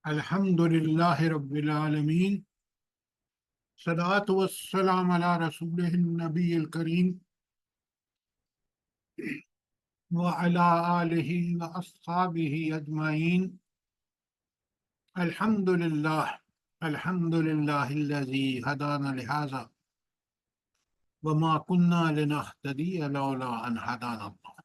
الحمد للہ رب العالمین، صلاۃ والسلام علی رسولہ النبی الکریم وعلی آلہ واصحابہ اجمعین۔ الحمد للہ الذی ہدانا لہذا وما كنا لنہتدی لولا ان ہدانا اللہ۔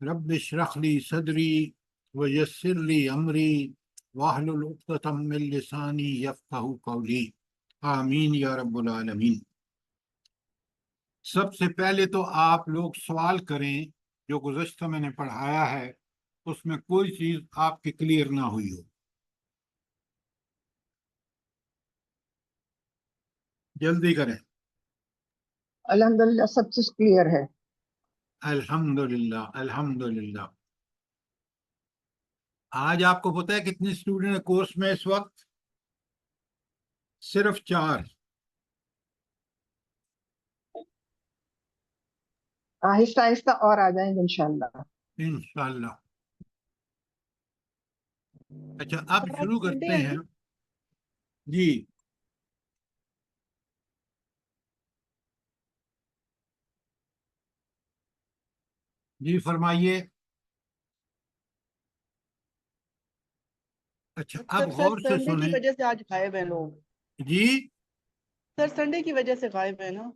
رب اشرح لی صدری ویسر لی امری واحلل عقدۃ من لسانی یفقہوا قولی، آمین یا رب العالمین۔ سب سے پہلے تو آپ لوگ سوال کریں، جو گزشتہ میں نے پڑھایا ہے اس میں کوئی چیز آپ کی کلیئر نہ ہوئی ہو، جلدی کریں۔ الحمدللہ سب چیز کلیئر ہے۔ الحمدللہ الحمدللہ۔ آج آپ کو پتہ ہے کتنے اسٹوڈنٹ ہیں کورس میں اس وقت؟ صرف 4۔ آہستہ آہستہ اور آ جائیں گے انشاءاللہ۔ انشاءاللہ۔ اچھا، اب سر، آج شروع سنڈے کرتے ہے ہیں۔ نا؟ جی جی فرمائیے۔ اچھا، اب سر غور سے سنڈے کی سنیں۔ وجہ سے آج غائب ہیں لوگ۔ جی، سر سنڈے کی وجہ سے غائب ہے نا؟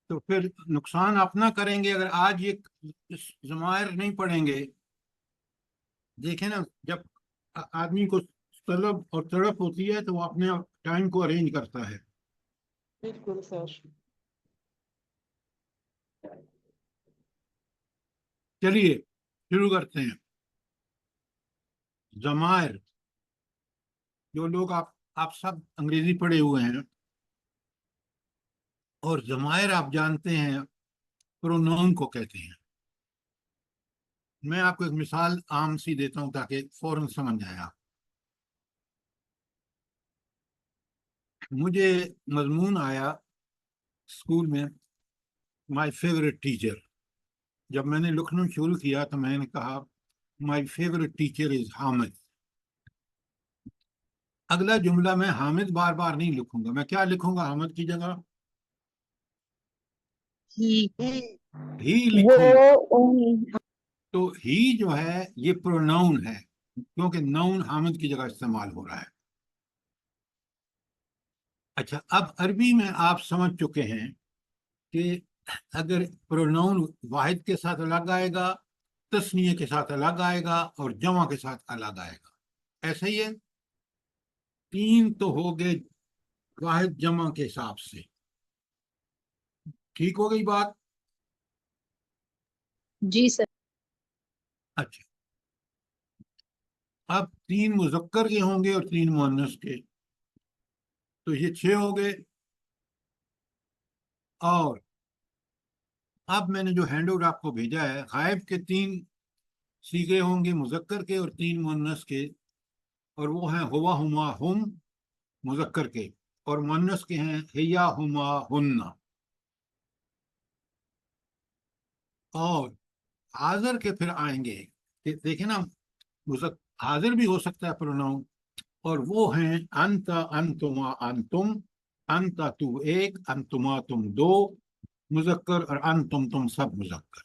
تو پھر نقصان اپنا کریں گے اگر آج یہ ضمائر نہیں پڑھیں گے۔ دیکھیں نا، جب آدمی کو طلب اور تڑپ ہوتی ہے تو وہ اپنے ٹائم کو ارینج کرتا ہے۔ بالکل سر۔ چلیے شروع کرتے ہیں۔ ضمائر، جو لوگ آپ سب انگریزی پڑھے ہوئے ہیں اور ضمائر آپ جانتے ہیں پرونون کو کہتے ہیں۔ میں آپ کو ایک مثال عام سی دیتا ہوں تاکہ فوراً سمجھ آئے آپ۔ مجھے مضمون آیا اسکول میں مائی فیوریٹ ٹیچر۔ جب میں نے لکھنا شروع کیا تو میں نے کہا my favourite teacher is Hamid. اگلا جملہ میں حامد بار بار نہیں لکھوں گا، میں کیا لکھوں گا حامد کی جگہ؟ ہی لکھوں گا۔ تو ہی جو ہے یہ پروناؤن ہے، کیونکہ ناؤن حامد کی جگہ استعمال ہو رہا ہے۔ اچھا، اب عربی میں آپ سمجھ چکے ہیں کہ اگر پروناؤن واحد کے ساتھ الگ آئے گا، تثنیہ کے ساتھ الگ آئے گا اور جمع کے ساتھ الگ آئے گا۔ ایسا ہی ہے، 3 تو ہو گئے واحد جمع کے حساب سے۔ ٹھیک ہو گئی بات؟ جی سر۔ اچھا، اب 3 مذکر کے ہوں گے اور 3 مؤنث کے، تو یہ 6 ہو گئے۔ اور اب میں نے جو ہینڈ آؤٹ آپ کو بھیجا ہے، غائب کے 3 صیغے ہوں گے مذکر کے اور 3 مؤنث کے، اور وہ ہیں ہوا، ہما، ہم مذکر کے، اور مؤنث کے ہیں ہیا، ہما، ہن۔ اور حاضر کے پھر آئیں گے کہ دیکھیں نا، حاضر بھی ہو سکتا ہے پروناؤن، اور وہ ہیں انت، انتما، انتم، انت تو ایک، انتما تم 2 مذکر، اور انتم تم سب مذکر۔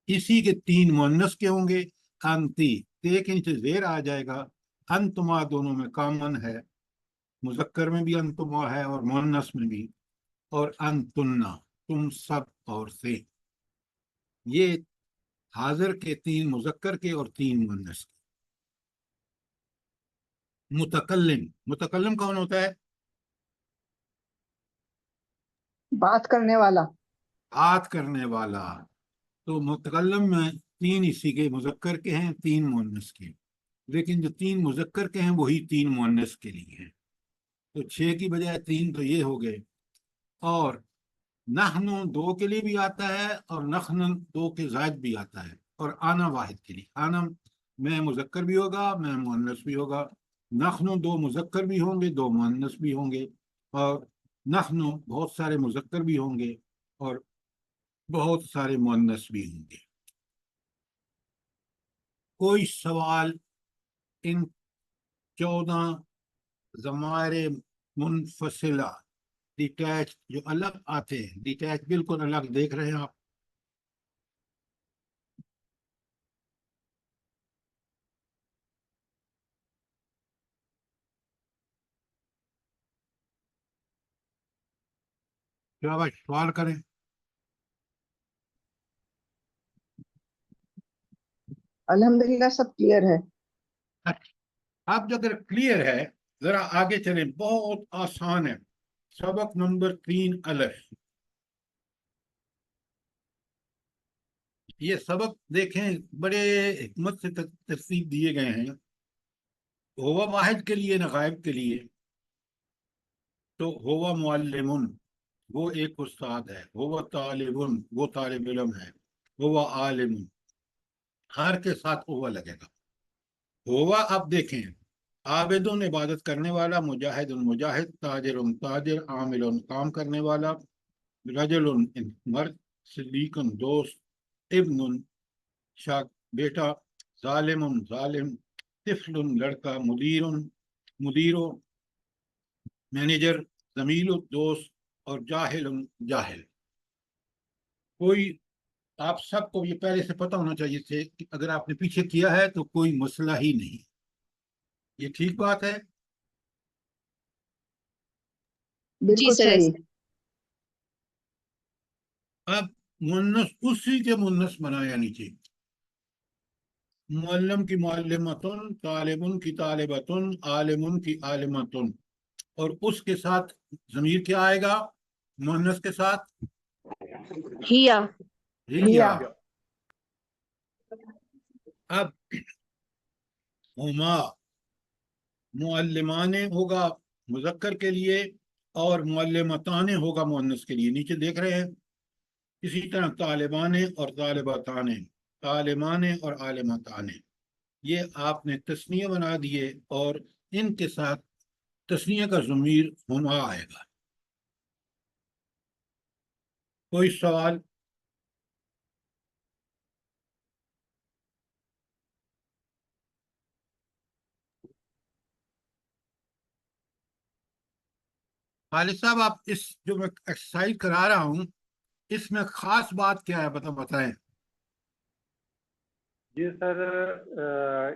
اسی کے 3 مؤنث کے ہوں گے، انتی، تے کے نیچے زیر آ جائے گا، انتما دونوں میں کامن ہے، مذکر میں بھی انتما ہے اور مؤنث میں بھی، اور انتنا تم سب اور سے۔ یہ حاضر کے 3 مذکر کے اور 3 مؤنث کے۔ متکلم کون ہوتا ہے؟ بات کرنے والا۔ بات کرنے والا۔ تو متکلم میں 3 اسی کے مذکر کے ہیں، 3 مؤنث کے، لیکن جو 3 مذکر کے ہیں وہی 3 مؤنث کے لیے ہیں، تو 6 کی بجائے 3 تو یہ ہو گئے۔ اور نحن 2 کے لیے بھی آتا ہے اور نحن 2 کے زائد بھی آتا ہے، اور آنا واحد کے لیے۔ آنا میں مذکر بھی ہوگا، میں مؤنث بھی ہوگا۔ نحن 2 مذکر بھی ہوں گے، 2 مؤنث بھی ہوں گے، اور نحن بہت سارے مذکر بھی ہوں گے اور بہت سارے مؤنث بھی ہوں گے۔ کوئی سوال इन 14 ज़मारे मुनफसिला, डिटैच जो अलग आते हैं, डिटैच बिल्कुल अलग देख रहे हैं आप। शाबाश, सवाल करें। अल्हम्दुलिल्लाह सब क्लियर है। अच्छा, अब जो अगर क्लियर है, जरा आगे चलें, बहुत आसान है। सबक नंबर 3 अलफ। ये सबक देखें, बड़े हिकमत से तरतीब दिए गए हैं। हुवा वाहिद के लिए न गायब के लिए। तो हुवा मुअल्लिमुन, वो एक उस्ताद है। हुवा तालिबुन, वो तालिब इल्म है। हुवा आलिमुन, हर के साथ हुवा लगेगा। हुवा आप देखें, आबिदुन इबादत करने वाला, मुजाहिदुन मुजाहिद, ताजिरुन ताजिर, आमिलुन काम करने वाला, रजुलुन मर्द, सिद्दीकुन दोस्त, इब्नुन शाक बेटा, जालिमुन जालिम, तिफलुन लड़का, मुदीरुन मुदीरो मैनेजर, जमील दोस्त, और जाहिल जाहिल। कोई, आप सबको ये पहले से पता होना चाहिए थे कि अगर आपने पीछे किया है तो कोई मसला ही नहीं। ये ठीक बात है। जी बिल्कुल सर। सही। अब मुन्नस उसी के मुन्नस बनाया नीचे। मुअल्लिम की मुअल्लिमतुन, तालिबुन की तालिबतुन, आलिमुन की आलिमतुन, और उसके साथ जमीर क्या आएगा मुन्नस के साथ? हिया। हिया। हिया। अब हुमा, मुअल्लिमाने होगा मुजक्कर के लिए, और मुअल्लिमताने होगा मुअन्नस के लिए। नीचे देख रहे हैं। इसी तरह तालिबाने और तालिबताने, तालिमाने और आलिमताने, ये आपने तस्नीय बना दिए, और इनके साथ तस्नीय का ज़मीर हुमा आएगा। कोई सवाल? खालिद साहब, आप इस जो मैं एक्सरसाइज करा रहा हूँ, इसमें खास बात क्या है, बताएं। जी सर,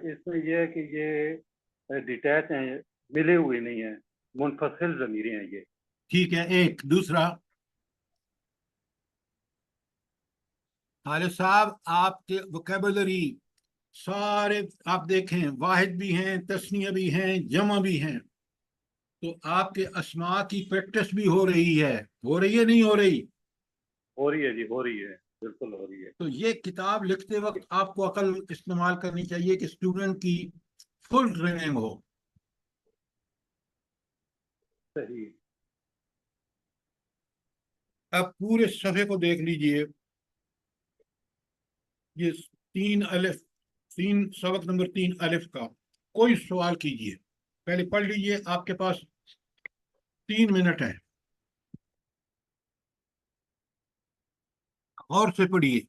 इसमें यह है कि ये डिटैच हैं, मिले हुए नहीं हैं, मुनफसिल ज़मीरें हैं ये। ठीक है। एक दूसरा, खालिद साहब, आपके वोकेबलरी सारे आप देखें, वाहिद भी हैं, तस्नीय भी हैं, जमा भी हैं। तो आपके अस्मा की प्रैक्टिस भी हो रही है नहीं हो रही? हो रही है जी, हो रही है, बिल्कुल हो रही है। तो ये किताब लिखते वक्त आपको अकल इस्तेमाल करनी चाहिए कि स्टूडेंट की फुल ट्रेनिंग हो। सही। अब पूरे सफ़े को देख लीजिए। ये 3 अलिफ, सबक नंबर 3 अलिफ का कोई सवाल कीजिए। पहले पढ़ लीजिए, आपके पास 3 मिनट है, और से पढ़िए।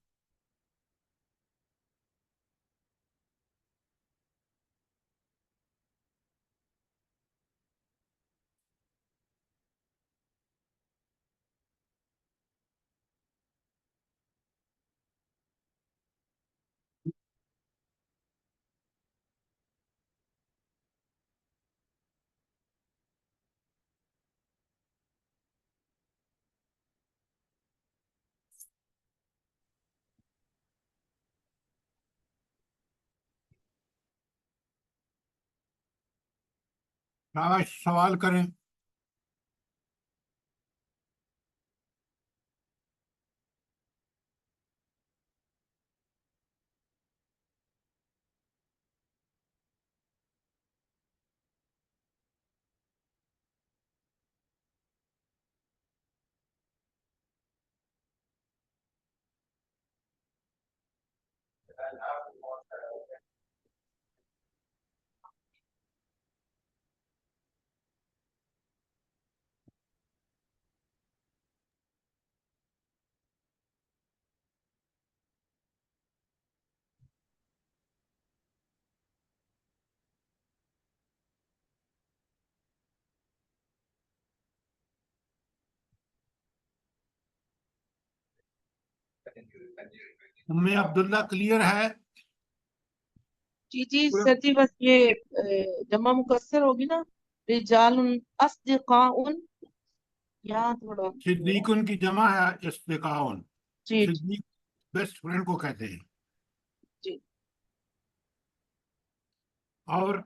शाबाश, सवाल करें। उम्मे अब्दुल्ला क्लियर है? जी जी सर जी, बस ये जमा मुकस्सर होगी ना, रिजालुन अस्दिकाउन, यहाँ थोड़ा सिद्दीकुन की जमा है इस्तिकाउन। जी सिद्दीक बेस्ट फ्रेंड को कहते हैं। जी। और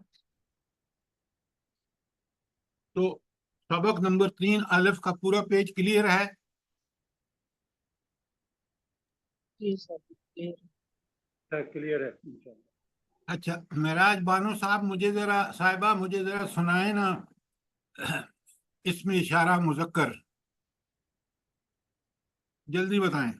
तो सबक नंबर 3 अलिफ का पूरा पेज क्लियर है? जी सर जी। क्लियर है इंशाल्लाह। अच्छा, महराज बानो साहब साहिबा मुझे जरा सुनाए ना इसमें इशारा मुजक्कर, जल्दी बताएं।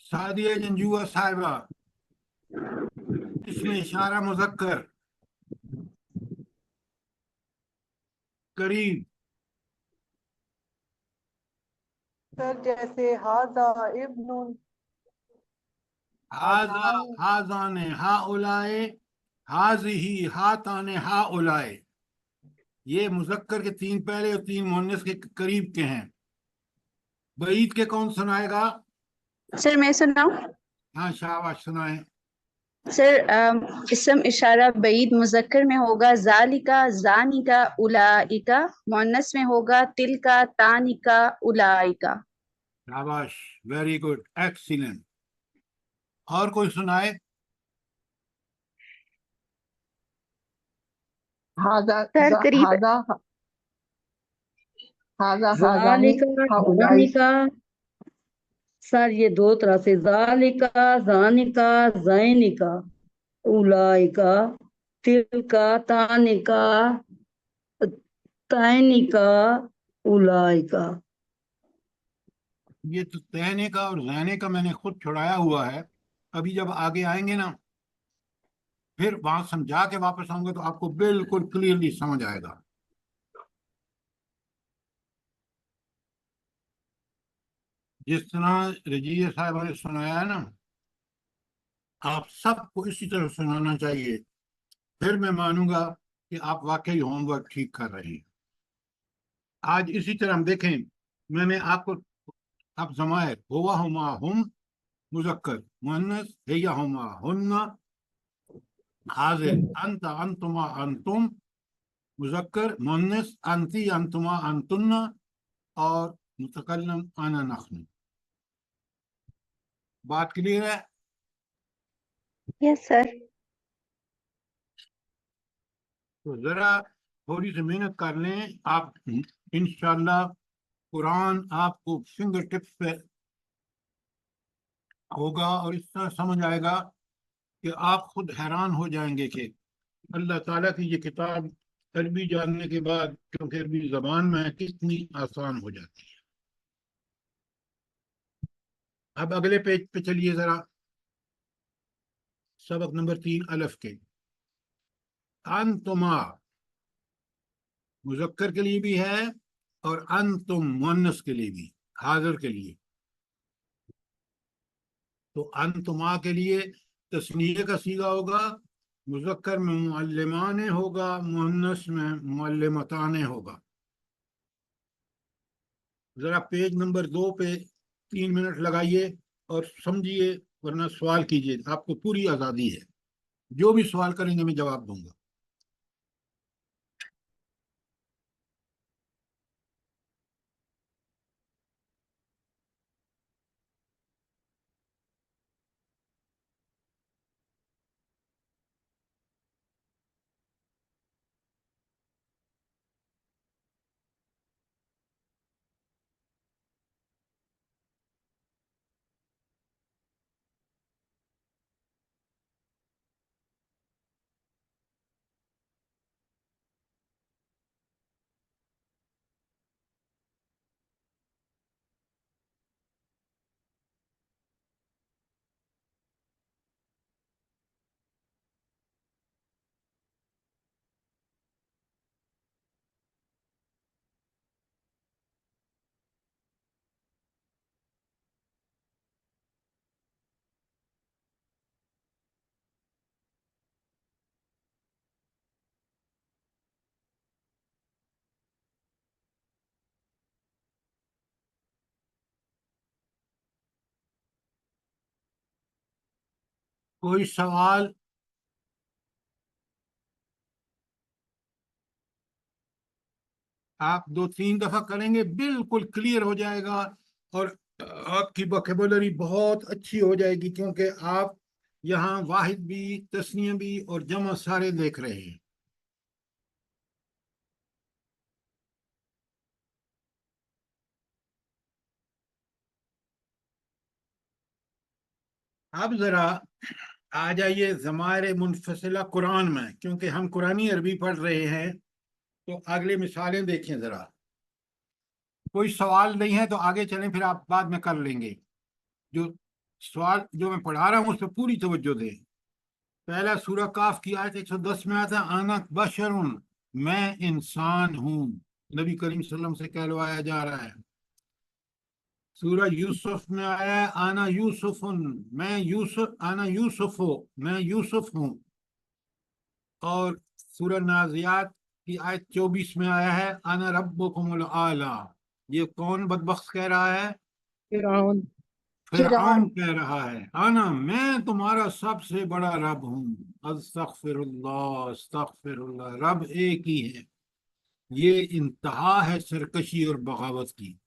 सादिया जंजुआ साहिबा, इसमें इशारा मुजक्कर करीब। सर जैसे हाजा इब्नुन, हाजा, अदान, हाजाने, हा उलाए, हाजिही, हाताने, हा उलाए, ये मुजक्कर के 3 पहले और 3 मुन्नस के करीब के हैं। बईद के कौन सुनाएगा? सर मैं सुनाऊं? हाँ, शाबाश, सुनाए। सर इसम इशारा बईद मुजक्कर में होगा जालिका, जानिका, उलाइका। मुअन्नस में होगा तिलका, तानिका, उलाइका। शाबाश, वेरी गुड, एक्सीलेंट। और कोई सुनाए? हाजा सर करीब हाजा हाजा हाजानी जालिका, हाउलाई। जानिका। सर ये दो तरह से, जालिका, जानिका, जैनिका, उलाइका, तिलका, तानिका, तैनिका, उलाइका। ये तो तहने का और जहने का मैंने खुद छुड़ाया हुआ है। अभी जब आगे आएंगे ना, फिर वहां समझा के वापस आऊंगे तो आपको बिल्कुल क्लियरली समझ आएगा। जिस तरह रजिया साहब ने सुनाया है ना, आप सबको इसी तरह सुनाना चाहिए, फिर मैं मानूंगा कि आप वाकई होमवर्क ठीक कर रहे हैं। आज इसी तरह हम देखें, मैंने आपको अब जमायर हुआ हुमा हुम मुजक्कर, मुअन्नस हिया हुमा हुन्ना, हाजिर अंत अंतुमा अंतुम मुजक्कर, मुअन्नस अंती अंतुमा अंतुन्ना, और मुतकल्लम अना नहनु। बात क्लियर है? Yes sir. तो जरा थोड़ी सी मेहनत कर लें आप, इंशाल्लाह कुरान आपको फिंगर टिप्स पे होगा और इस तरह समझ आएगा कि आप खुद हैरान हो जाएंगे कि अल्लाह ताला की ये किताब अरबी जानने के बाद, क्योंकि अरबी जबान में है, कितनी आसान हो जाती है। अब अगले पेज पे चलिए जरा, सबक नंबर 3 अलिफ के। अंतुमा मुजक्कर के लिए भी है और अंतुम मुअन्नस के लिए भी, हाजिर के लिए। तो अंतुमा के लिए तस्नीय का सीगा होगा, मुजक्कर में मुअल्लिमाने होगा, मुअन्नस में मुअल्लिमताने होगा। जरा पेज नंबर 2 पे 3 मिनट लगाइए और समझिए, वरना सवाल कीजिए, आपको पूरी आज़ादी है। जो भी सवाल करेंगे मैं जवाब दूंगा। कोई सवाल? आप 2-3 दफा करेंगे बिल्कुल क्लियर हो जाएगा, और आपकी वोकेबुलरी बहुत अच्छी हो जाएगी, क्योंकि आप यहाँ वाहिद भी, तस्नीया भी और जमा सारे देख रहे हैं। अब जरा आ जाइए ज़माइर मुनफसिला कुरान में, क्योंकि हम कुरानी अरबी पढ़ रहे हैं, तो अगली मिसालें देखें जरा। कोई सवाल नहीं है तो आगे चलें, फिर आप बाद में कर लेंगे। जो सवाल जो मैं पढ़ा रहा हूँ उस पर पूरी तवज्जो दें। पहला सूरह काफ की आयत 110 में आता है, आना बशरुन, मैं इंसान हूँ। नबी करीम सल्लल्लाहु अलैहि वसल्लम से कहलवाया जा रहा है। सूरह यूसुफ में आया है, आना यूसुफुन, मैं यूसुफ, आना यूसुफो, मैं यूसुफ हूँ। और सूरह नाज़ियात की आयत 24 में आया है, आना रब्बुकुमुल आला। ये कौन बदबख्त कह रहा है? फिरौन। फिरऔन कह रहा है, आना, मैं तुम्हारा सबसे बड़ा रब हूँ। अस्तगफिरुल्लाह, अस्तगफिरुल्लाह, रब एक ही है। ये इंतहा है सरकशी और बगावत की,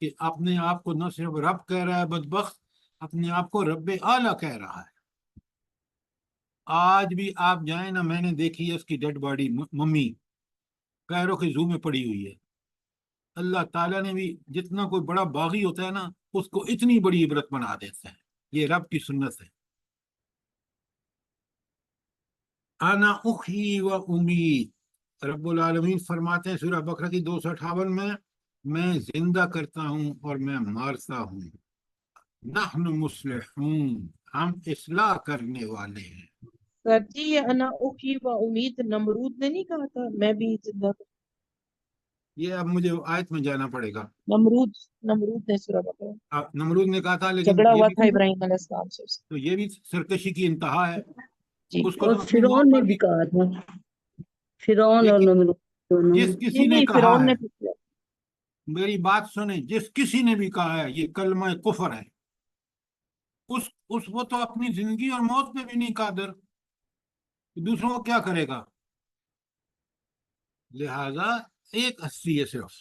कि अपने आप को न सिर्फ रब कह रहा है बदबख्त, अपने आप को रब आला कह रहा है। आज भी आप जाएं ना, मैंने देखी है उसकी डेड बॉडी, मम्मी कैरो के जू में पड़ी हुई है। अल्लाह ताला ने भी, जितना कोई बड़ा बागी होता है ना, उसको इतनी बड़ी इबरत बना देता है। ये रब की सुन्नत है। आना उखी व उमीद, रब्बुल आलमीन फरमाते हैं सूरह बकरा की 258 में, मैं जिंदा करता हूँ और मैं मारता हूँ। नहनु मुस्लिहून, हम इस्लाह करने वाले हैं। सर जी, ये अना उखी व उम्मीद नमरूद ने नहीं कहा था मैं भी जिंदा ये अब मुझे आयत में जाना पड़ेगा। नमरूद नमरूद ने सूरह बकरा नमरूद ने कहा था, लेकिन झगड़ा ये हुआ भी था इब्राहिम अलैहिस्सलाम से उसका। तो ये भी सरकशी की इंतहा है। जी, उसको और तो अपनी मौत फिरौन ने पर भी भी, कहा था, फिरौन और देखिए, नमरूद दोनों। जिस किसी नहीं ने नहीं, कहा फिरौन है, ने पूछा। मेरी बात सुने, जिस किसी ने भी कहा है ये कलमा कुफर है, उस वो तो अपनी जिंदगी और मौत पे भी नहीं कादर, दूसरों को क्या करेगा? लिहाजा एक हस्ती है सिर्फ,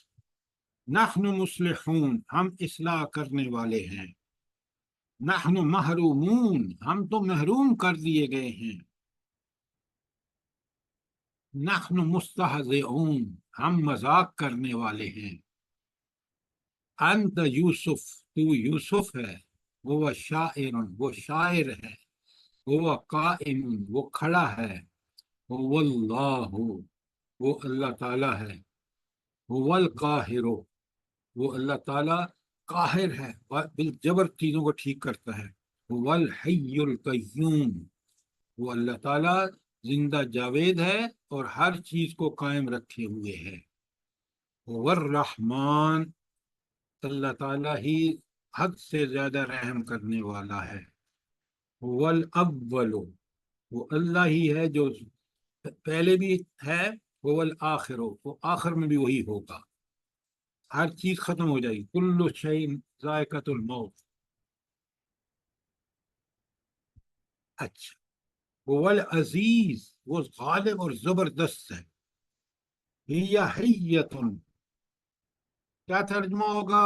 नहनु मुस्लिहून, हम इस्लाह करने वाले हैं। नहनु महरूमून, हम तो महरूम कर दिए गए हैं। नहनु मुस्तहज़िऊन, हम मजाक करने वाले हैं। अंत यूसुफ, तू यूसुफ है। वो शाइरुन, वो शायर है। वो काइमुन, वो खड़ा है। वल्लाहु, वो अल्लाह ताला है। वल काहिरो, वो अल्लाह ताला काहिर है, बिल जबर चीजों को ठीक करता है। वल हय्युल कय्यूम, वो अल्लाह ताला जिंदा जावेद है और हर चीज को कायम रखे हुए है। वर रहमान, अल्लाह ताला ही हद से ज्यादा रहम करने वाला है। वल अव्वलो, वो अल्लाह ही है जो पहले भी है। वल आखिरो, वो आखिर में भी वही होगा। हर चीज खत्म हो जाएगी। कुल्लु शैइन जायकातुल मौत। अच्छा, वल अजीज, वो गालिब और जबरदस्त है। हिया हय्यतुन, क्या तर्जुमा होगा?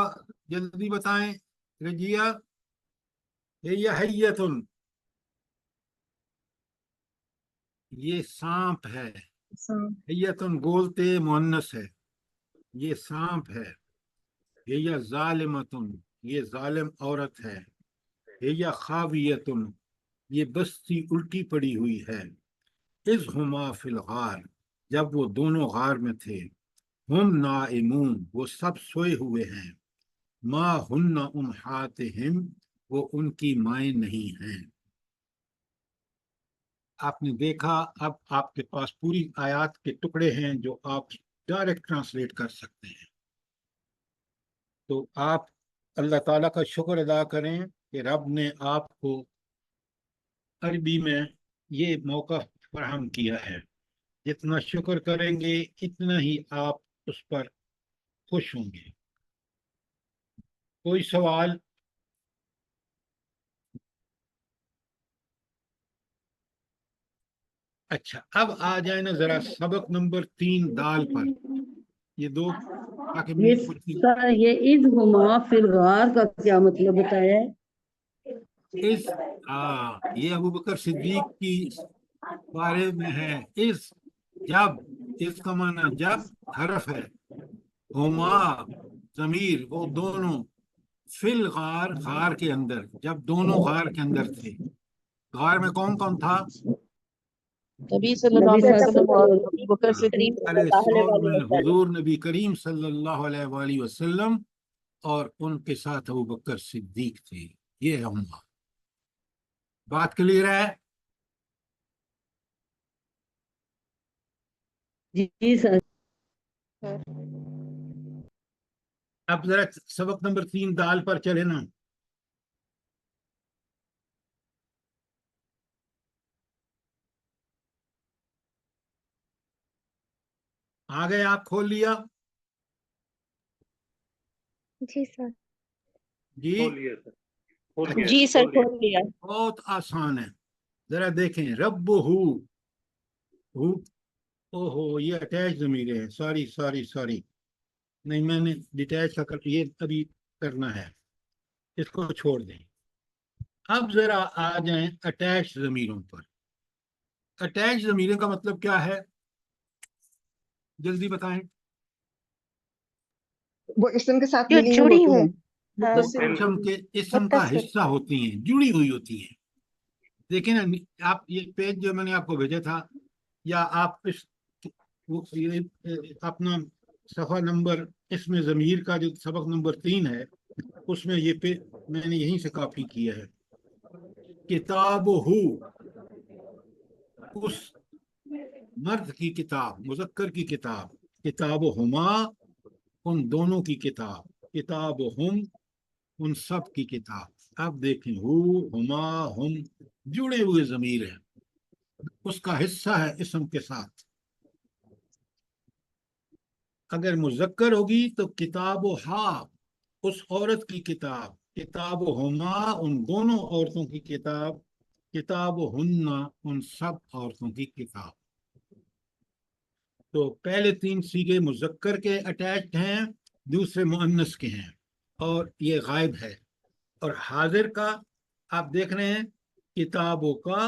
जल्दी बताएं रजिया। हिया हय्यतुन, ये सांप है। हय्यतुन गोलते मुअन्नस है, ये सांप है। हिया जालिमतुन, ये जालिम औरत है। हिया खावियतुन, ये बस्ती उल्टी पड़ी हुई है। इज हुमा फिल गार, जब वो दोनों गार में थे। हम नाइमून, वो सब सोए हुए हैं। मा हुन्ना उम्हातिहिम, वो उनकी माएँ नहीं हैं। आपने देखा, अब आपके पास पूरी आयत के टुकड़े हैं जो आप डायरेक्ट ट्रांसलेट कर सकते हैं। तो आप अल्लाह ताला का शुक्र अदा करें कि रब ने आपको अरबी में ये मौका फराहम किया है। जितना शुक्र करेंगे इतना ही आप उस पर खुश होंगे। कोई सवाल? اچھا اب آ جائے نا ذرا سبق نمبر 3 دال پر. یہ دو تاکہ میں یہ کچھ سر یہ اذ ہما فی الغار کا کیا مطلب بتایا ہے؟ یہ ابو بکر صدیق کی بارے میں ہے. جب کا معنی جب حرف ہے، ہما ضمیر وہ دونوں، فی الغار غار کے اندر، جب دونوں غار کے اندر تھے. غار میں کون کون تھا؟ نبی صلی اللہ علیہ وسلم اور ابو بکر صدیق ارے سال میں حضور نبی کریم صلی اللہ علیہ وآلہ وسلم اور ان کے ساتھ ابو بکر صدیق تھے. یہ ہے ہما. بات کلیئر ہے؟ جی سر. اب ذرا سبق نمبر 3 دال پر چلے نا. آ گئے؟ آپ کھول لیا؟ جی سر. جی کھولیے سر، کھولیے، جی سر کھولیے۔ کھول لیا. بہت آسان ہے. ذرا دیکھیں رب ہو اوہو یہ اٹیچ ضمیر ہے. سوری نہیں، میں نے ڈیٹیچ کا یہ ابھی کرنا ہے، اس کو چھوڑ دیں. اب ذرا آ جائیں اٹیچ ضمیروں پر. اٹیچ ضمیروں کا مطلب کیا ہے؟ جلدی بتائیں. وہ اسم کے ساتھ جو ملی ہوئی جڑی ہوتی ہوں. ہیں۔ اسم کا متصل. حصہ ہوتی ہیں، جڑی ہوئی ہوتی ہیں. دیکھیں نا، آپ یہ پیج جو میں نے آپ کو بھیجا تھا، یا آپ اپنا صفحہ نمبر اس میں ضمیر کا جو سبق نمبر 3 ہے، اس میں میں نے یہیں سے کاپی کیا ہے. کتاب ہو، اس مرد کی کتاب، مذکر کی کتاب. کتاب ہما، ان دونوں کی کتاب. کتاب ہم، ان سب کی کتاب. اب دیکھیں ہو، ہما، ہم جڑے ہوئے ضمیر ہیں، اس کا حصہ ہے اسم کے ساتھ. اگر مذکر ہوگی تو کتاب و ہا، اس عورت کی کتاب. کتاب و ہما، ان دونوں عورتوں کی کتاب. کتاب و ہننا، ان سب عورتوں کی کتاب. تو پہلے 3 صیغے مذکر کے اٹیچڈ ہیں، دوسرے مؤنث کے ہیں، اور یہ غائب ہے. اور حاضر کا آپ دیکھ رہے ہیں، کتابوں کا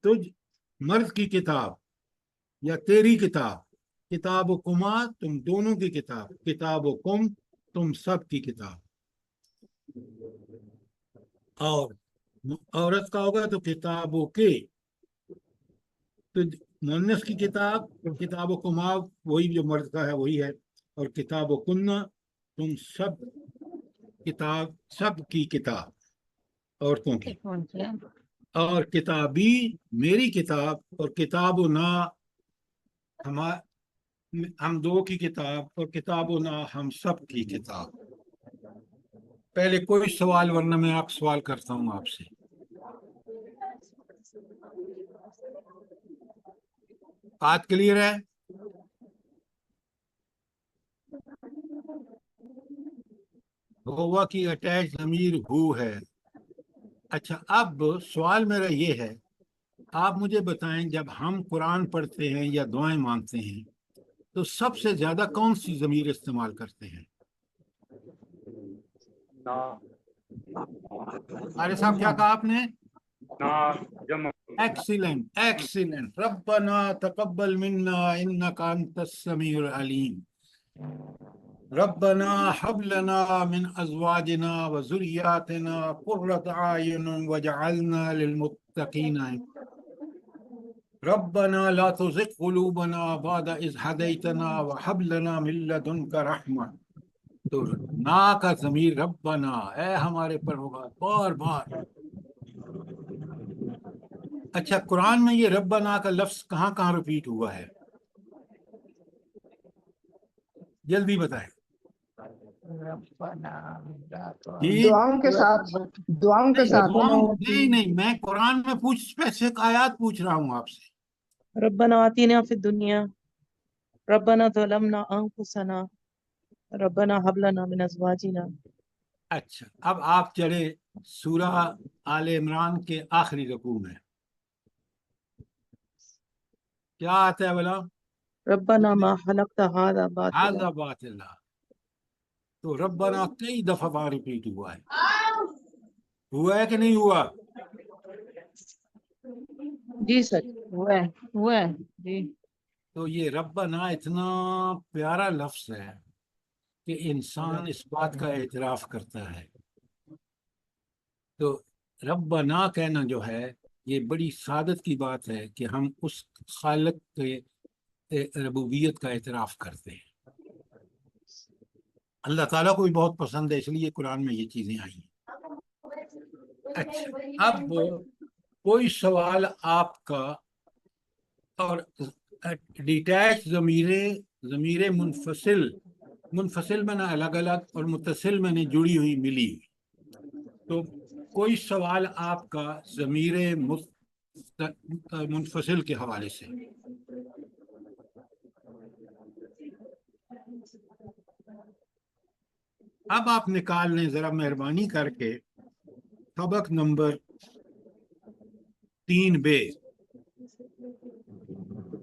تجھ مرد کی کتاب یا تیری کتاب. کتاب و کما، تم دونوں کی کتاب. کتاب و کم، تم سب کی کتاب. اور عورت کا ہوگا تو کتابوں کے، تو مؤنث کی کتاب. کتاب و کما وہی جو مرد کا ہے وہی ہے. اور کتاب و کنہ، تم سب کتاب، سب کی کتاب عورتوں کی. اور کتابی، میری کتاب. اور کتاب و نا، ہم دو کی کتاب. اور کتاب و نا، ہم سب کی کتاب. پہلے کوئی سوال، ورنہ میں آپ سوال کرتا ہوں آپ سے. بات کلیئر ہے؟ ہوا کی اٹیچ ضمیر ہو ہے. اچھا اب سوال میرا یہ ہے، آپ مجھے بتائیں جب ہم قرآن پڑھتے ہیں یا دعائیں مانگتے ہیں تو سب سے زیادہ کون سی ضمیر استعمال کرتے ہیں؟ نا، عارف صاحب کیا کہا آپ نے؟ نا جمع. ایکسیلنٹ. ربنا تقبل منا انک انت السمیع العلیم. ربنا حب لنا من ازواجنا وذریاتنا قرۃ اعین واجعلنا للمتقین. ربنا لا تزغ قلوبنا بعد اذ ہدیتنا وہب لنا من لدنک رحمہ. تو نا کا ضمیر ربنا، اے ہمارے پروردگار، بار بار. اچھا قرآن میں یہ ربنا کا لفظ کہاں کہاں ریپیٹ ہوا ہے؟ جلدی بتائیں. دعاؤں کے ساتھ، دعاؤں کے ساتھ. نہیں میں قرآن میں اسپیسیفک آیات پوچھ رہا ہوں آپ سے. ربنا آتینا فی الدنیا، ربنا ظلمنا انفسنا، ربنا حب لنا من ازواجنا. اچھا اب آپ چلے سورہ آل عمران کے آخری رکوع میں. क्या आता है बोला? रब्बना मा खलक़्ता हाज़ा बातिला। हाज़ा बातिला। तो रब्बना कई दफा वहां रिपीट हुआ है कि नहीं हुआ? जी सर। हुआ है जी। तो ये रब्बना इतना प्यारा लफ्ज है कि इंसान इस बात का एतराफ करता है। तो रब्बना कहना जो है ये बड़ी सादत की बात है कि हम उस खालिक के रबूबियत का एतराफ करते हैं। अल्लाह ताला को भी बहुत पसंद है, इसलिए कुरान में ये चीजें आई हैं। अच्छा, अब कोई सवाल आपका, और डिटैच ज़मीरे, ज़मीरे मुनफसिल, मुनफसिल मैंने अलग अलग और मुत्तसिल मैंने जुड़ी हुई मिली। तो कोई सवाल आपका ज़मीरे मुनफसिल के हवाले से? अब आप निकाल लें जरा मेहरबानी करके सबक नंबर 3 बे।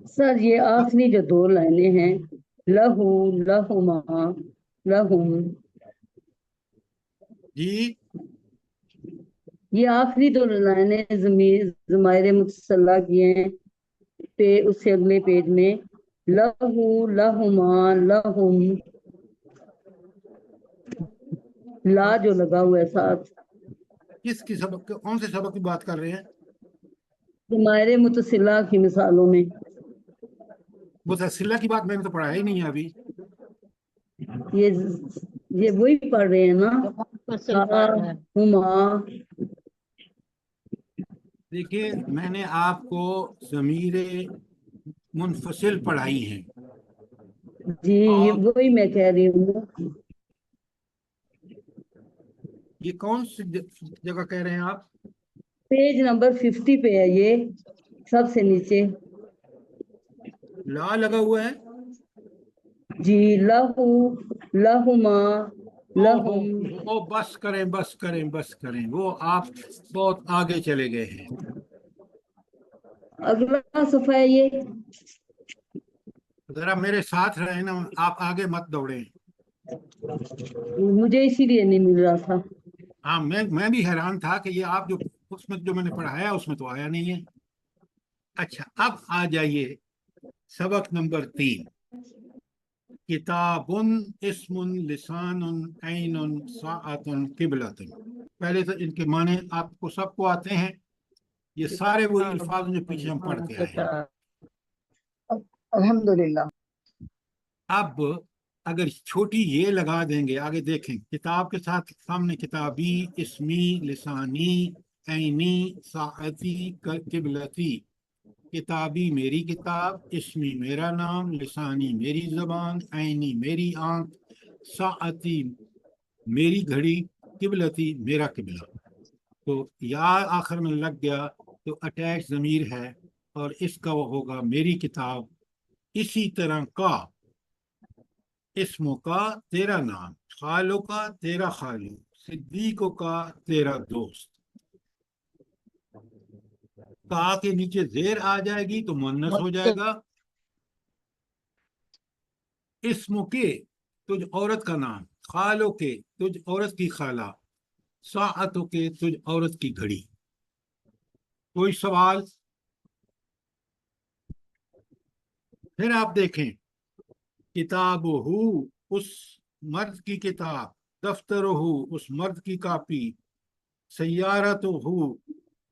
सर ये आखिरी जो दो लाइनें हैं, लहू लहुमा लहुम, जी, ये आखिरी दो लाइनें ज़माइर मुतसल्ला की हैं। पे उससे अगले पेज में लहू लहुमा लहुम, ला जो लगा हुआ है साथ। किसकी सबक, कौन से सबक की बात कर रहे हैं? ज़माइर मुतसल्ला की मिसालों में मुतसिला की बात मैंने तो पढ़ा ही नहीं है अभी। ये ये वही पढ़ रहे हैं ना, हुमा। देखिए, मैंने आपको ज़मीरे मुनफसिल पढ़ाई हैं, जी ये और वही मैं कह रही हूँ। ये कौन सी जगह कह रहे हैं आप? पेज नंबर 50 पे है ये, सबसे नीचे। ला लगा हुआ है। जी लहू लहुमा ओहो, लहुम। ओ बस करें बस करें बस करें, वो आप बहुत आगे चले गए हैं। अगला सफा है ये। जरा मेरे साथ रहे ना, आप आगे मत दौड़ें। मुझे इसीलिए नहीं मिल रहा था। हाँ, मैं भी हैरान था कि ये आप जो उसमें जो मैंने पढ़ाया उसमें तो आया नहीं है। अच्छा, अब आ जाइए सबक नंबर 3। किताबुन इस्मुन लिसानुन ऐनुन साअतुन किबलतुन। पहले तो इनके माने आपको सबको आते हैं, ये सारे वही अल्फाज जो पीछे हम पढ़ के आए हैं। अल्हम्दुलिल्लाह। अब अगर छोटी ये लगा देंगे, आगे देखें, किताब के साथ सामने किताबी, इसमी, लिसानी, ऐनी, साअती, किबलती। किताबी मेरी किताब, इसमी मेरा नाम, लिसानी मेरी जबान, ऐनी मेरी आंख, साअती मेरी घड़ी, किबलती मेरा किबला। तो या आखिर में लग गया तो अटैच ज़मीर है, और इसका वो होगा मेरी किताब। इसी तरह का इस्मों का तेरा नाम, खालों का तेरा खालू, सिद्दीकों का तेरा दोस्त। का के नीचे जेर आ जाएगी तो मुन्नस हो जाएगा। इस्मों के तुझ औरत का नाम, खालों के तुझ औरत की खाला, साअतों के तुझ औरत की घड़ी। कोई सवाल? फिर आप देखें, किताब हु उस मर्द की किताब, दफ्तर हु उस मर्द की कापी, सैयारत हु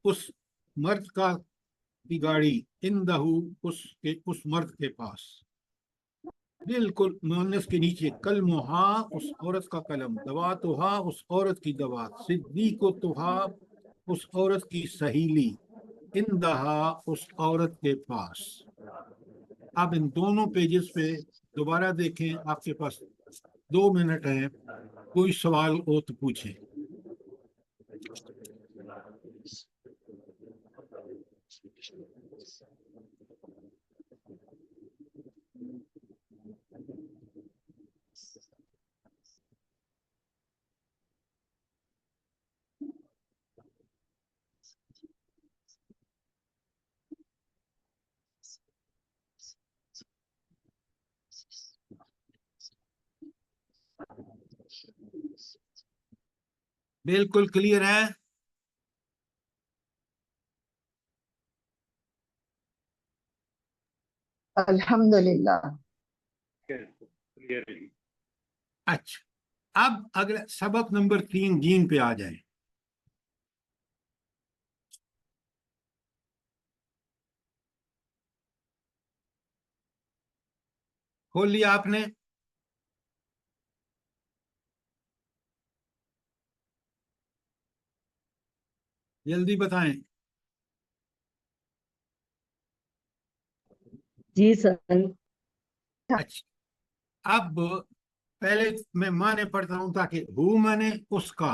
उस मर्द का की गाड़ी, इंदहु उस मर्द के पास। बिल्कुल मुअन्नस के नीचे कलमुहा उस औरत का कलम, दवातुहा उस औरत की दवा, सिद्दीकुतुहा उस औरत की सहेली, इंदहा उस औरत के पास। आप इन दोनों पेजेस पे दोबारा देखें, आपके पास 2 मिनट है, कोई सवाल हो तो पूछें। بالکل کلیئر ہے؟ الحمدللہ. کلیئر ہے. اچھا، اب اگلا سبق نمبر 3 جین پہ آ جائیں. کھول لیا آپ نے؟ جلدی بتائیں. جی سر. اچھا، اب پہلے میں معنی پڑھتا ہوں تاکہ ہو معنی اس کا،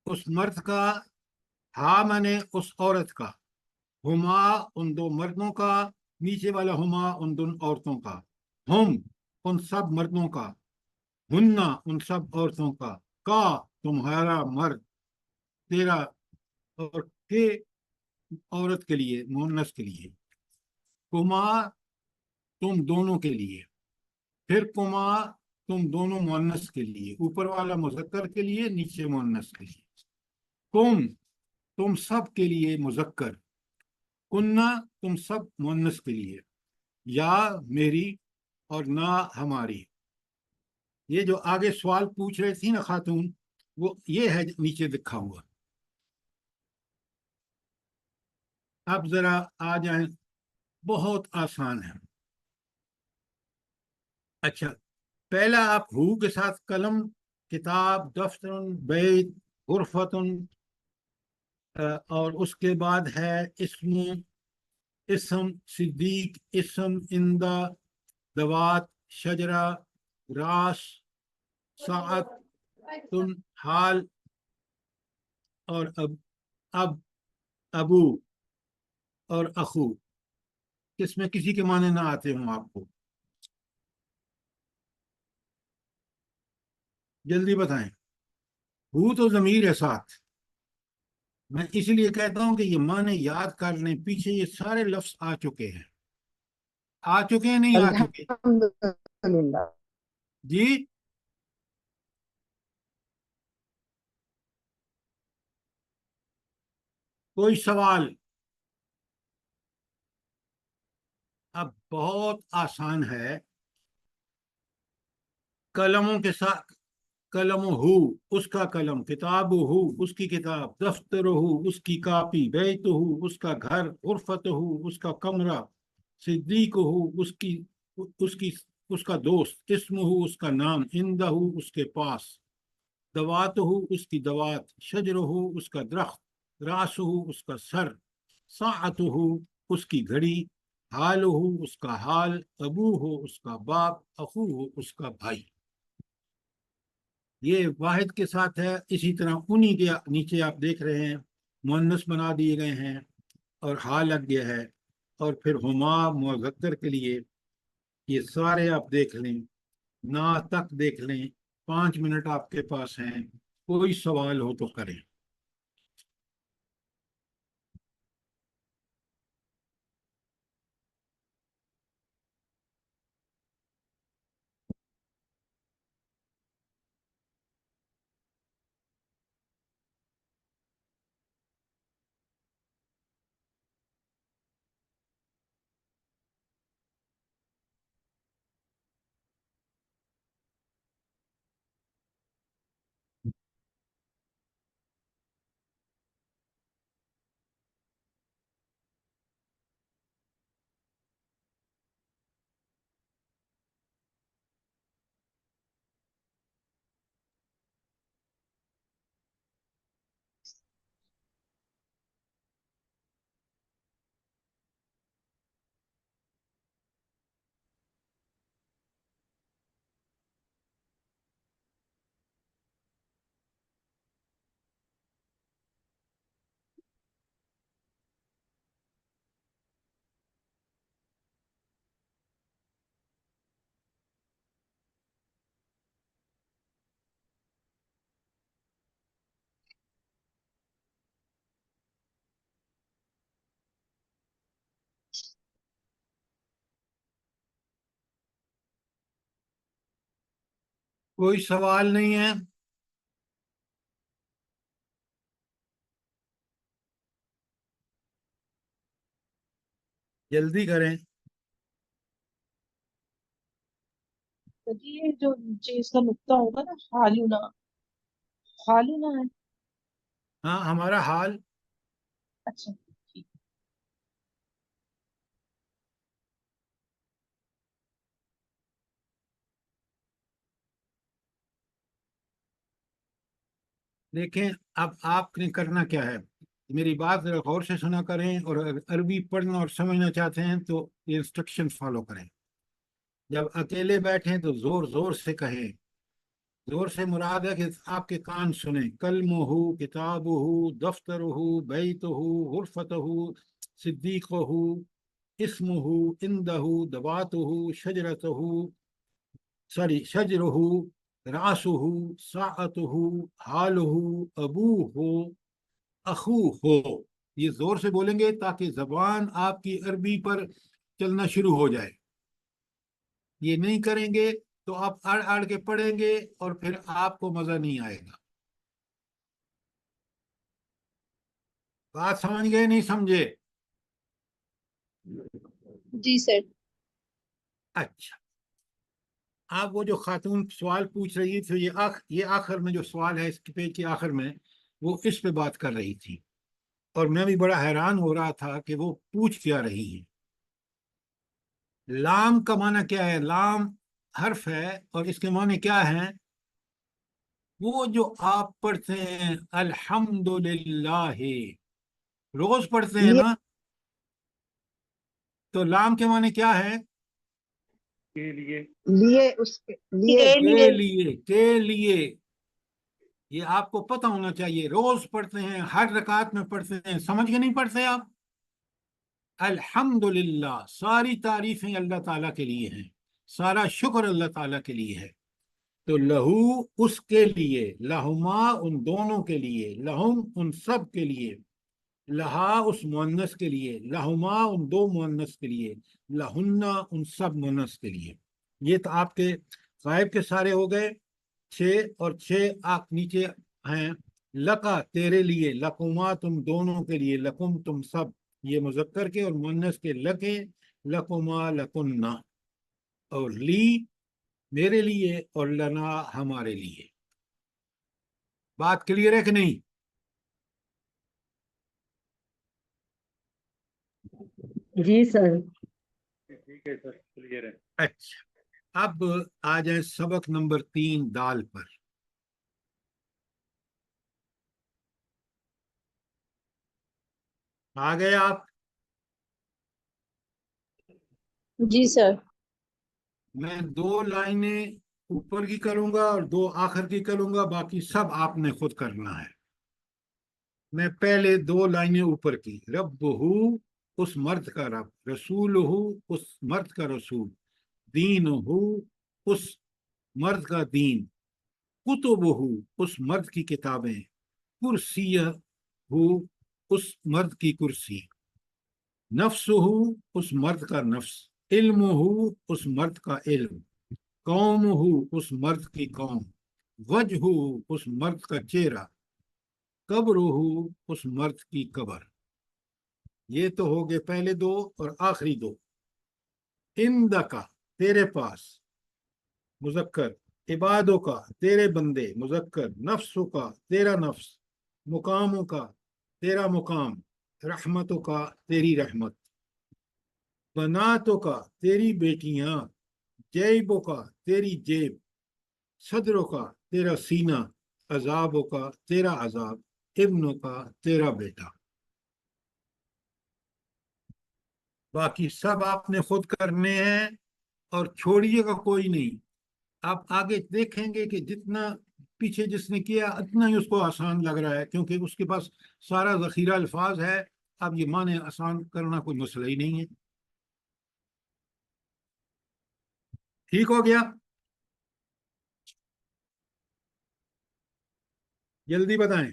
اس مرد کا، ہا معنی اس عورت کا، ہما ان دو مردوں کا، نیچے والا ہما ان دو عورتوں کا، ہم ان سب مردوں کا، ہننا ان سب عورتوں کا تمہارا مرد، تیرا، اور کے عورت کے لیے، مؤنث کے لیے، کما تم دونوں کے لیے، پھر کما تم دونوں مؤنث کے لیے، اوپر والا مذکر کے لیے، نیچے مؤنث کے لیے، کم تم سب کے لیے مذکر، کننا تم سب مؤنث کے لیے، یا میری اور نہ ہماری. یہ جو آگے سوال پوچھ رہی تھی نا خاتون، وہ یہ ہے نیچے لکھا ہوا. اب ذرا آ جائیں، بہت آسان ہے. اچھا، پہلا آپ ہو کے ساتھ قلم، کتاب، دفتر، بیت، غرفت، اور اس کے بعد ہے اسم، اسم صدیق، اسم اندہ، دوات، شجرہ، راس، ساعت، تن، حال، اور اب، ابو، اور اخو. اس میں کسی کے معنی نہ آتے ہوں آپ کو؟ جلدی بتائیں. ہو تو ضمیر ہے ساتھ. میں اس لیے کہتا ہوں کہ یہ معنی یاد کر لیں، پیچھے یہ سارے لفظ آ چکے ہیں. آ چکے ہیں نہیں آ چکے؟ الحمدللہ. جی، کوئی سوال؟ اب بہت آسان ہے. قلموں کے ساتھ، قلم ہو اس کا قلم، کتاب ہو اس کی کتاب، دفتر ہو اس کی کاپی، بیت ہو اس کا گھر، غرفت ہو اس کا کمرہ، صدیق ہو اس کی اس کا دوست، اسم ہو اس کا نام، اندہ ہو اس کے پاس، دوات ہو اس کی دوات، شجر ہو اس کا درخت، راس ہو اس کا سر، ساعت ہو اس کی گھڑی، حال ہو اس کا حال، ابو ہو اس کا باپ، اخو ہو اس کا بھائی. یہ واحد کے ساتھ ہے. اسی طرح انہی کے نیچے آپ دیکھ رہے ہیں مؤنث بنا دیے گئے ہیں اور ہا لگ گیا ہے، اور پھر ہما مذکر کے لیے. یہ سارے آپ دیکھ لیں، نا تک دیکھ لیں. 5 منٹ آپ کے پاس ہیں، کوئی سوال ہو تو کریں. کوئی سوال نہیں ہے؟ جلدی کریں. تو جی یہ جو نیچے اس کا نقطہ ہوگا نا، حالنا، حالنا ہے. ہاں ہمارا حال. اچھا ٹھیک. دیکھیں اب آپ نے کرنا کیا ہے، میری بات ذرا غور سے سنا کریں، اور اگر عربی پڑھنا اور سمجھنا چاہتے ہیں تو یہ انسٹرکشن فالو کریں. جب اکیلے بیٹھیں تو زور زور سے کہیں. زور سے مراد ہے کہ آپ کے کان سنیں. کلمہ ہو، کتاب ہو، دفتر ہو، بیت ہو، غرفت ہو، صدیق ہو، اسم ہو، اندہ ہو، دبات ہو، شجرت ہو، شجر ہو، راس ہو، ساعت ہو، حال ہو، ابو ہو، اخو ہو. یہ زور سے بولیں گے تاکہ زبان آپ کی عربی پر چلنا شروع ہو جائے. یہ نہیں کریں گے تو آپ اڑ اڑ کے پڑھیں گے اور پھر آپ کو مزہ نہیں آئے گا. بات سمجھ گئے نہیں سمجھے؟ جی سر. اچھا، آپ وہ جو خاتون سوال پوچھ رہی تھی، یہ آخر میں جو سوال ہے اس پیج کے آخر میں، وہ اس پہ بات کر رہی تھی، اور میں بھی بڑا حیران ہو رہا تھا کہ وہ پوچھ کیا رہی ہیں. لام کا معنی کیا ہے؟ لام حرف ہے اور اس کے معنی کیا ہیں؟ وہ جو آپ پڑھتے ہیں الحمدللہ، روز پڑھتے ہیں لیے نا، تو لام کے معنی کیا ہے؟ کے لیے، لیے اس کے لیے کے لیے. کے لیے. یہ آپ کو پتہ ہونا چاہیے. روز پڑھتے ہیں، ہر رکعت میں پڑھتے ہیں، سمجھ کے نہیں پڑھتے آپ؟ الحمدللہ، ساری تعریفیں اللہ تعالیٰ کے لیے ہیں، سارا شکر اللہ تعالیٰ کے لیے ہے. تو لہو اس کے لیے، لہما ان دونوں کے لیے، لہم ان سب کے لیے، لہا اس مؤنث کے لیے، لہما ان دو مؤنث کے لیے، لہنا ان سب مؤنث کے لیے. یہ تو آپ کے غائب کے سارے ہو گئے 6، اور 6 آپ نیچے ہیں. لکا تیرے لیے، لکما تم دونوں کے لیے، لکم تم سب، یہ مذکر کے اور مؤنث کے لکے، لکما لکننا، اور لی میرے لیے، اور لنا ہمارے لیے. بات کلیئر ہے کہ نہیں؟ جی سر. ٹھیک ہے سر، کلیئر ہے. اچھا، اب آ جائیں سبق نمبر 3 دال پر. آ گئے آپ؟ جی سر. میں 2 لائنیں اوپر کی کروں گا اور 2 آخر کی کروں گا، باقی سب آپ نے خود کرنا ہے. میں پہلے 2 لائنیں اوپر کی. رب ہو اس مرد کا رب، رسول ہو اس مرد کا رسول، دین ہو اس مرد کا دین، کتب ہو اس مرد کی کتابیں، کرسی ہو اس مرد کی کرسی، نفس ہو اس مرد کا نفس، علم ہو اس مرد کا علم، قوم ہو اس مرد کی قوم، وجہ ہو اس مرد کا چہرہ، قبر ہو اس مرد کی قبر. یہ تو ہو گئے پہلے 2 اور آخری 2. اندکا تیرے پاس، مذکر، عبادوں کا تیرے بندے، مذکر، نفسوں کا تیرا نفس، مقاموں کا تیرا مقام، رحمتوں کا تیری رحمت، بناتوں کا تیری بیٹیاں، جیبوں کا تیری جیب، صدروں کا تیرا سینہ، عذابوں کا تیرا عذاب، ابنوں کا تیرا بیٹا. باقی سب آپ نے خود کرنے ہیں اور چھوڑیے گا کوئی نہیں. آپ آگے دیکھیں گے کہ جتنا پیچھے جس نے کیا اتنا ہی اس کو آسان لگ رہا ہے، کیونکہ اس کے پاس سارا ذخیرہ الفاظ ہے. اب یہ معنی آسان کرنا کوئی مسئلہ ہی نہیں ہے. ٹھیک ہو گیا؟ جلدی بتائیں.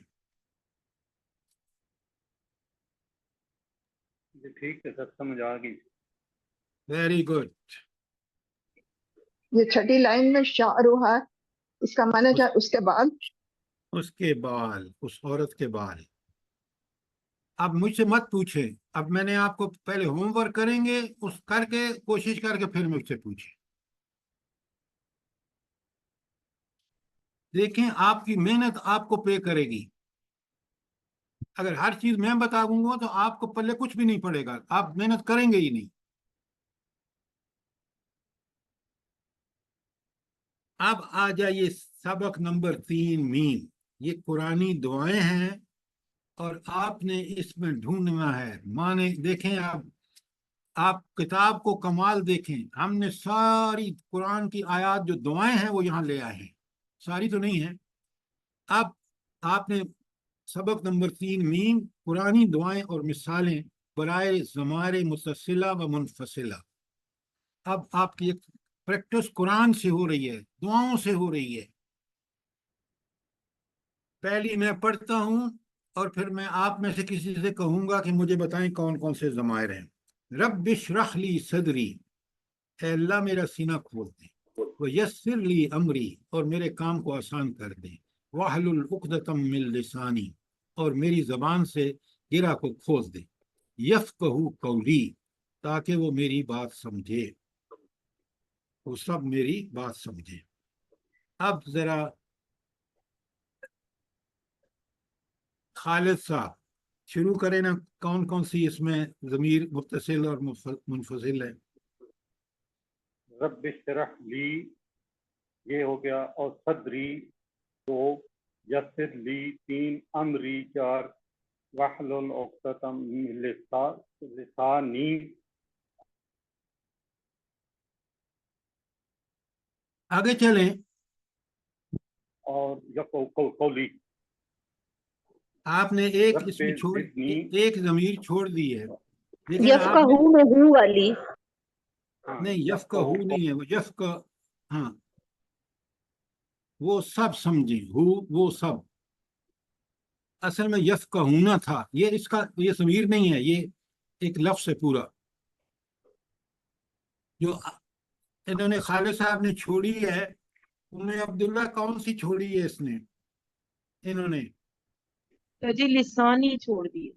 جی ٹھیک ہے سر، سمجھ آ گئی. Very good. یہ چھٹی لائن میں شعر ہے، اس کا معنی کیا؟ اس کے بعد اس کے بال، اس عورت کے بال. اب مجھ سے مت پوچھیں، اب میں نے آپ کو پہلے ہوم ورک کریں گے، اس کر کے کوشش کر کے پھر مجھ سے پوچھیں. دیکھیں آپ کی محنت آپ کو پے کرے گی. اگر ہر چیز میں بتا دوں گا تو آپ کو پلے کچھ بھی نہیں پڑے گا، آپ محنت کریں گے ہی نہیں. اب آ جائیے سبق نمبر 3 میم. یہ قرآنی دعائیں ہیں اور آپ نے اس میں ڈھونڈنا ہے معنی. دیکھیں آپ کتاب کو کمال دیکھیں، ہم نے ساری قرآن کی آیات جو دعائیں ہیں وہ یہاں لے آئے ہیں، ساری تو نہیں ہیں. اب آپ نے سبق نمبر 3 میم قرآنی دعائیں اور مثالیں برائے ضمائر متصلہ و منفصلہ. اب آپ کی ایک پریکٹس قرآن سے ہو رہی ہے، دعاؤں سے ہو رہی ہے. پہلی میں پڑھتا ہوں اور پھر میں آپ میں سے کسی سے کہوں گا کہ مجھے بتائیں کون کون سے ضمائر ہیں. رب اشرح لی صدری، اے اللہ میرا سینہ کھول دے. ویسر لی امری، اور میرے کام کو آسان کر دے. واحلل عقدۃ من لسانی، اور میری زبان سے گرہ کو کھول دے. یفقہوا قولی، تاکہ وہ میری بات سمجھے، وہ سب میری بات سمجھے. اب ذرا خالد صاحب شروع کریں نا، کون کون سی اس میں ضمیر متصل اور منفصل ہے؟ رب اشرح لی یہ ہو گیا، اور صدری 2، یسر لی 3، امری 4، واحلل عقدۃ من لسانی. آگے چلیں. اور قولی. آپ نے ایک رب اس میں زدنی. ایک ضمیر چھوڑ دی ہے. لیکن آپ نے یفقہو میں ہو والی ہاں، نہیں، یفقہو نہیں ہے، وہ ہاں وہ سب سمجھیں، وہ سب. اصل میں یفقہونا تھا، یہ اس کا یہ ضمیر نہیں ہے، یہ ایک لفظ ہے پورا. جو انہوں نے خالد صاحب نے چھوڑی ہے، انہیں عبداللہ کون سی چھوڑی ہے اس نے؟ انہوں نے تو جی لسانی چھوڑ دیے.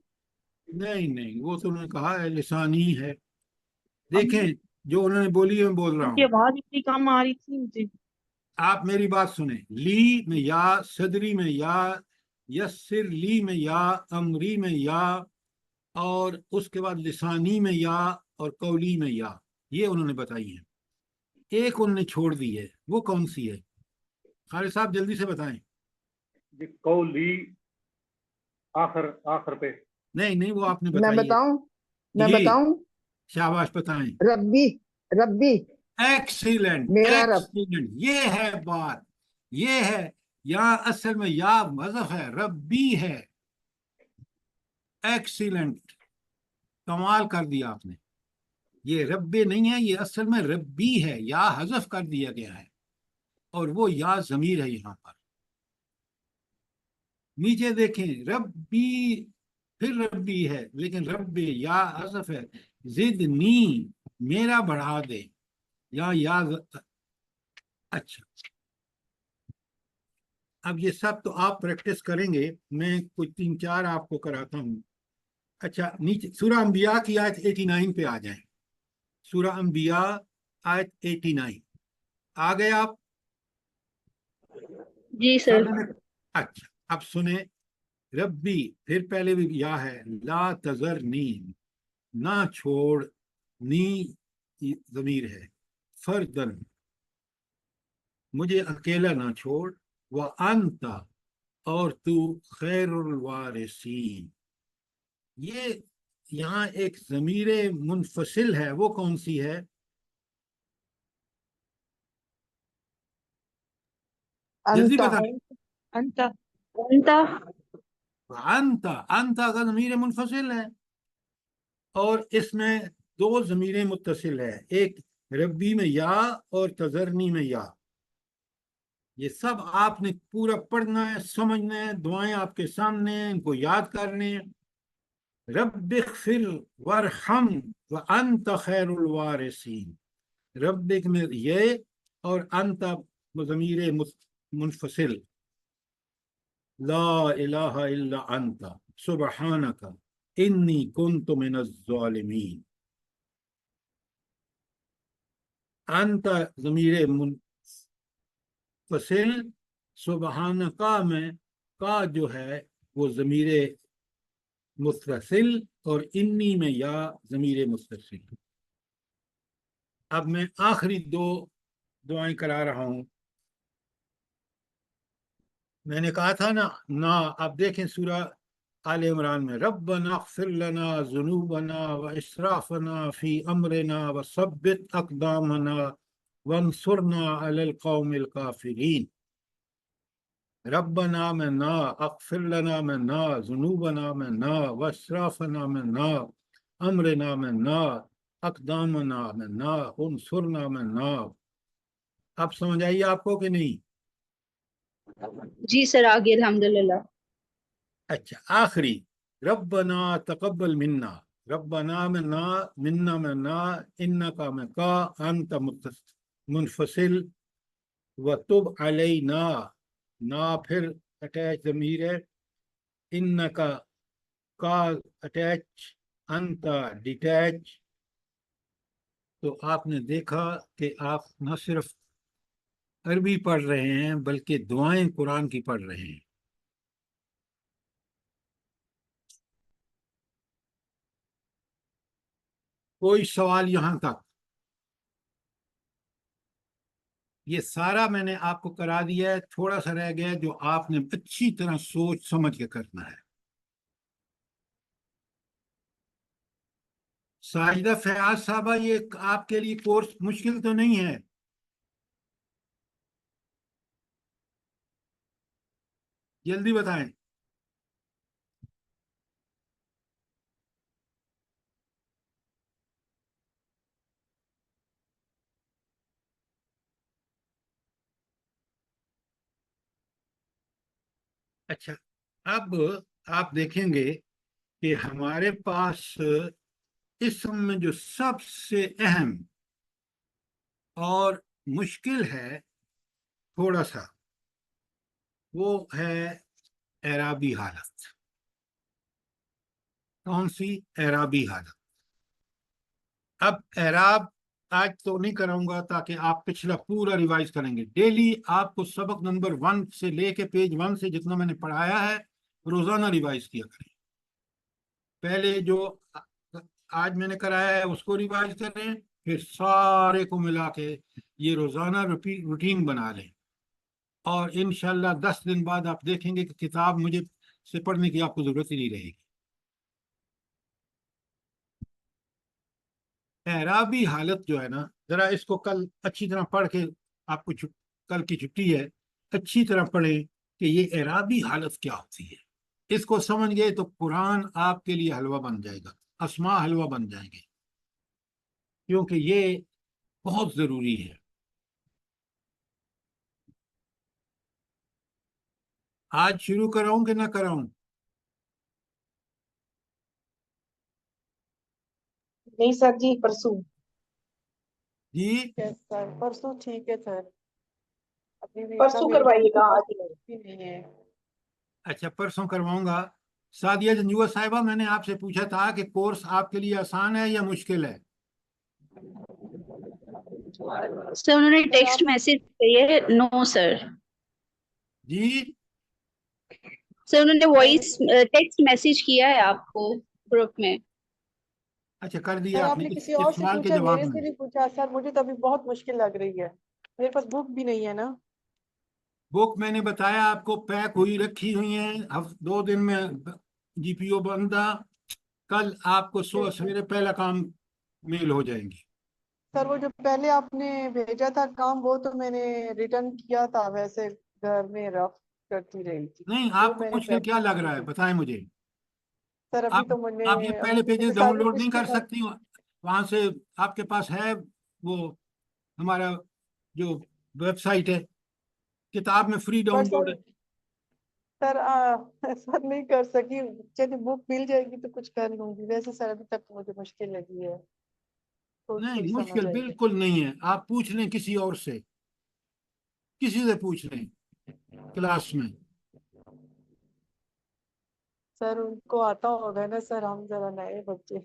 نہیں، وہ تو انہوں نے کہا ہے لسانی ہے. دیکھیں جو انہوں نے بولی ہے میں بول رہا ان کی ہوں. آواز اتنی کم آ رہی تھی مجھے. آپ میری بات سنیں. لی میں یا، صدری میں یا، یسر لی میں یا، امری میں یا، اور اس کے بعد لسانی میں یا، اور قولی میں یا. یہ انہوں نے بتائی ہیں. ایک انہوں نے چھوڑ دی ہے، وہ کون سی ہے؟ خالد صاحب جلدی سے بتائیں. یہ قولی آخر پہ. نہیں وہ آپ نے میں بتائی ہے. میں جی بتاؤں. شاباش بتائیں. ربی ایکسیلنٹ میرا رب. ایکسیلنٹ، یہ ہے بات، یہ ہے. یہاں اصل میں یا مذف ہے، ربی ہے. ایکسیلنٹ، کمال کر دیا آپ نے. یہ رب نہیں ہے، یہ اصل میں ربی ہے، یا حذف کر دیا گیا ہے اور وہ یا ضمیر ہے یہاں پر. نیچے دیکھیں، ربی پھر ربی ہے لیکن رب یا حذف ہے. زدنی، میرا بڑھا دے، یا اچھا. اب یہ سب تو آپ پریکٹس کریں گے، میں کچھ 3-4 آپ کو کراتا ہوں. اچھا نیچے سورہ انبیاء کی آیت 89 پہ آ جائیں. سورہ انبیاء آیت 89 آ گئے آپ؟ جی سر. اچھا اب سنیں. ربی پھر پہلے بھی یا ہے، لا تذرنی، نہ چھوڑ، نی ضمیر ہے، فردن، مجھے اکیلا نہ چھوڑ، وانت، اور تو خیر الوارثین. یہ یہاں ایک ضمیر منفصل ہے، وہ کون سی ہے؟ جلدی بتائیں. انت انت کا ضمیر منفصل ہے، اور اس میں 2 ضمیریں متصل ہے، ایک ربی میں یا اور تذرنی میں یا. یہ سب آپ نے پورا پڑھنا ہے، سمجھنا ہے. دعائیں آپ کے سامنے ہیں، ان کو یاد کرنے. رب اغفر وارحم وانت خیر الوارثین. رب میں یہ اور انت ضمیر منفصل. لا الہ الا انت سبحانک इन्नी कुन्तु मिनज़्ज़ालिमीन। अंत ज़मीर मुनफ़सिल, सुबहानका में का जो है वो ज़मीर मुस्तसिल और इन्नी में या ज़मीर मुस्तसिल। अब मैं आखिरी दो दुआएं करा रहा हूं। मैंने कहा था ना आप देखें सूरह आल इमरान में, रब्बना अग़फ़िर लना ज़ुनूबना व इसराफ़ना फ़ी अमरिना व सब्बित अक़दामना वंसुरना अलल क़ौमिल काफ़िरीन। रब्बना में ना, अग़फ़िर लना में ना, ज़ुनूबना में ना, व इसराफ़ना में ना, अमरिना में ना, अक़दामना में ना, वंसुरना में ना। अब समझ आई आपको कि नहीं? जी सर, आगे अल्हम्दुलिल्लाह। अच्छा, आखिरी रब्बना तक़ब्बल मिन्ना, रब्बना में ना, मिन्ना में ना, इन्नका में का, अंत मुनफसिल व तुब अलैना, ना फिर अटैच ज़मीर है, इन्नका का अटैच, अंत डिटैच। तो आपने देखा कि आप न सिर्फ अरबी पढ़ रहे हैं बल्कि दुआएं कुरान की पढ़ रहे हैं। कोई सवाल यहां तक? ये सारा मैंने आपको करा दिया है, थोड़ा सा रह गया जो आपने अच्छी तरह सोच समझ के करना है। साजिदा फयाज साहबा, ये आपके लिए कोर्स मुश्किल तो नहीं है? जल्दी बताएं। अच्छा, अब आप देखेंगे कि हमारे पास इसम में जो सबसे अहम और मुश्किल है थोड़ा सा, वो है एराबी हालत। कौन सी? एराबी हालत। अब एराब आज तो नहीं कराऊंगा ताकि आप पिछला पूरा रिवाइज करेंगे। डेली आपको सबक नंबर 1 से लेके पेज 1 से जितना मैंने पढ़ाया है रोजाना रिवाइज किया करें। पहले जो आज मैंने कराया है उसको रिवाइज करें, फिर सारे को मिला के ये रोजाना रूटीन बना लें, और इंशाल्लाह 10 दिन बाद आप देखेंगे कि किताब मुझे से पढ़ने की आपको जरूरत ही नहीं रहेगी। एराबी हालत जो है ना, जरा इसको कल अच्छी तरह पढ़ के, आपको कल की छुट्टी है, अच्छी तरह पढ़ें कि ये एराबी हालत क्या होती है। इसको समझ गए तो कुरान आपके लिए हलवा बन जाएगा, अस्मा हलवा बन जाएंगे, क्योंकि ये बहुत जरूरी है। आज शुरू कराऊं कि ना कराऊं? नहीं सर जी, परसों। जी यस सर, परसों ठीक है सर। अभी भी परसों करवाइएगा, आज नहीं है। अच्छा, परसों करवाऊंगा। सादिया जंजुआ साहिबा, मैंने आपसे पूछा था कि कोर्स आपके लिए आसान है या मुश्किल है? सर उन्होंने टेक्स्ट मैसेज किया है, नो सर। जी सर उन्होंने वॉइस टेक्स्ट मैसेज किया है आपको ग्रुप में। अच्छा, कर सर दिया आपने आपने इस किसी और से सवाल के पूछा, जवाब मेरे में। से भी पूछा सर, मुझे तो अभी बहुत मुश्किल लग रही है। मेरे पास बुक भी नहीं है ना। बुक मैंने बताया आपको पैक हुई रखी हुई है, 2 दिन में जीपीओ बंदा, कल आपको सुबह सवेरे पहला काम मेल हो जाएंगी। सर वो जो पहले आपने भेजा था काम, वो तो मैंने रिटर्न किया था, वैसे घर में रफ करती रही थी, नहीं, वो आपको मैंने मुश्किल पैक क्या लग की रहा है थी। बताएं मुझे। सर अभी आप तो मैंने आप ये अभी पहले तो पेजेस मुझे सारी डाउनलोड नहीं कर पिछली सकती? वहां से आपके पास है वो हमारा जो वेबसाइट है, किताब में फ्री पर डाउनलोड सर, है। सर नहीं कर सकी। चलिए बुक मिल जाएगी तो कुछ कर लूंगी, वैसे सर अभी तक मुझे मुश्किल लगी है, थोड़ी नहीं, थोड़ी समझ मुश्किल आई है। बिल्कुल नहीं है। आप पूछ लें किसी और से, किसी से पूछ लें क्लास में। سر ان کو آتا ہوگا نا سر، ہم ذرا نئے بچے.